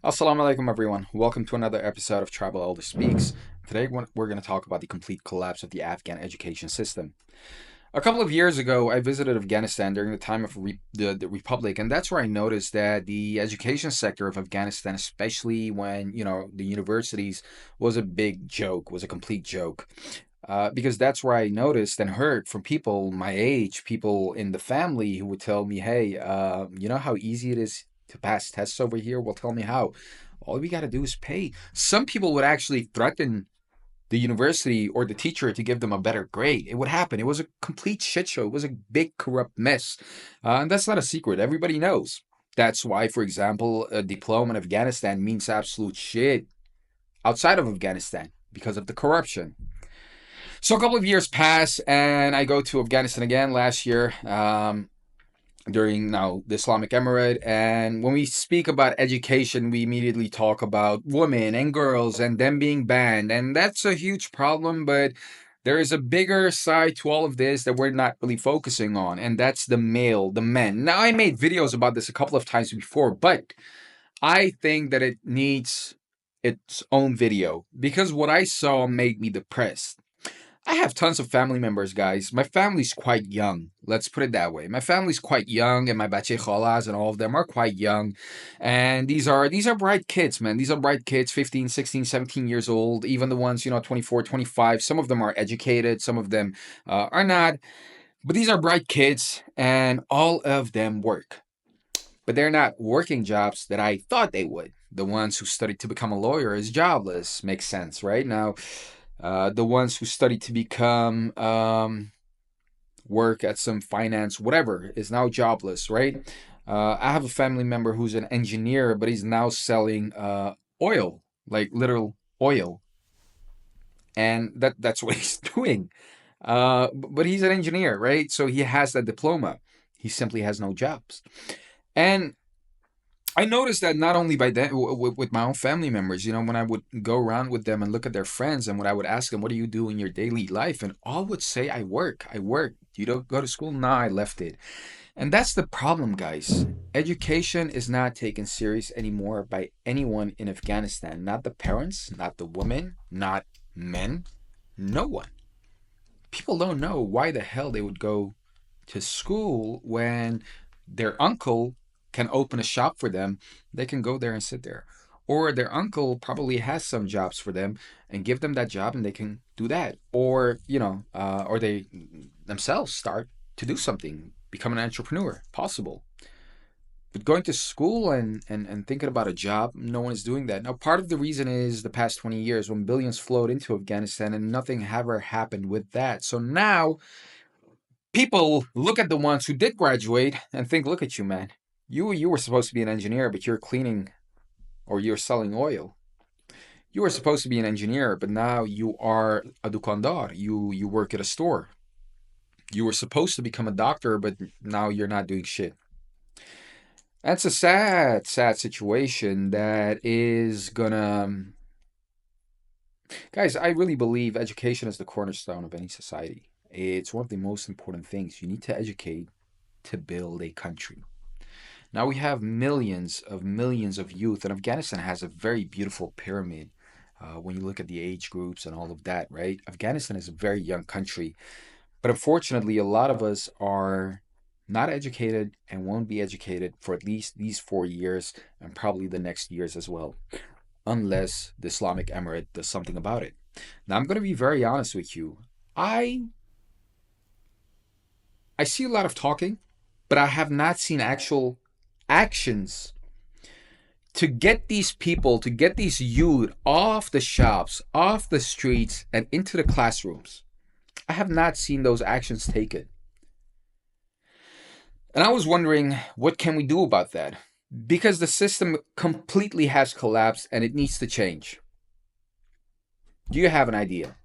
Assalamu alaikum, everyone. Welcome to another episode of Tribal Elder Speaks. Today, we're going to talk about the complete collapse of the Afghan education system. A couple of years ago, I visited Afghanistan during the time of the Republic, and that's where I noticed that the education sector of Afghanistan, especially when, the universities, was a big joke, was a complete joke. Because that's where I noticed and heard from people my age, people in the family who would tell me, hey, you know how easy it is to pass tests over here? Well, tell me how. All we got to do is pay. Some people would actually threaten the university or the teacher to give them a better grade. It would happen. It was a complete shit show. It was a big corrupt mess. And that's not a secret. Everybody knows. That's why, for example, a diploma in Afghanistan means absolute shit outside of Afghanistan because of the corruption. So a couple of years pass, and I go to Afghanistan again last year during now the Islamic Emirate. And when we speak about education, we immediately talk about women and girls and them being banned, and that's a huge problem. But there is a bigger side to all of this that we're not really focusing on, and that's the male, the men. Now, I made videos about this a couple of times before, but I think that it needs its own video because what I saw made me depressed. I have tons of family members, guys. My family's quite young. Let's put it that way. My family's quite young, and my bache kholas and all of them are quite young. And these are bright kids, man. These are bright kids, 15, 16, 17 years old. Even the ones, 24, 25. Some of them are educated, some of them are not. But these are bright kids, and all of them work. But they're not working jobs that I thought they would. The ones who studied to become a lawyer is jobless. Makes sense, right? Now, the ones who study to become work at some finance, whatever, is now jobless, right? I have a family member who's an engineer, but he's now selling oil, like literal oil, and that's what he's doing. But he's an engineer, right? So he has that diploma. He simply has no jobs, and I noticed that not only by them, with my own family members, when I would go around with them and look at their friends, and when I would ask them, "What do you do in your daily life?" and all would say, "I work. I work. You don't go to school?" Nah, I left it. And that's the problem, guys. Education is not taken serious anymore by anyone in Afghanistan. Not the parents, not the women, not men, no one. People don't know why the hell they would go to school when their uncle can open a shop for them. They can go there and sit there. Or their uncle probably has some jobs for them and give them that job and they can do that. Or, or they themselves start to do something, become an entrepreneur. Possible. But going to school and thinking about a job, no one is doing that. Now, part of the reason is the past 20 years when billions flowed into Afghanistan and nothing ever happened with that. So now people look at the ones who did graduate and think, look at you, man. You were supposed to be an engineer, but you're cleaning or you're selling oil. You were supposed to be an engineer, but now you are a dukandar. You work at a store. You were supposed to become a doctor, but now you're not doing shit. That's a sad, sad situation that is gonna. Guys, I really believe education is the cornerstone of any society. It's one of the most important things. You need to educate to build a country. Now we have millions of youth, and Afghanistan has a very beautiful pyramid when you look at the age groups and all of that, right? Afghanistan is a very young country, but unfortunately, a lot of us are not educated and won't be educated for at least these 4 years and probably the next years as well, unless the Islamic Emirate does something about it. Now, I'm going to be very honest with you. I I see a lot of talking, but I have not seen actual actions to get these people, to get these youth off the shops, off the streets, and into the classrooms. I have not seen those actions taken. And I was wondering, what can we do about that? Because the system completely has collapsed and it needs to change. Do you have an idea?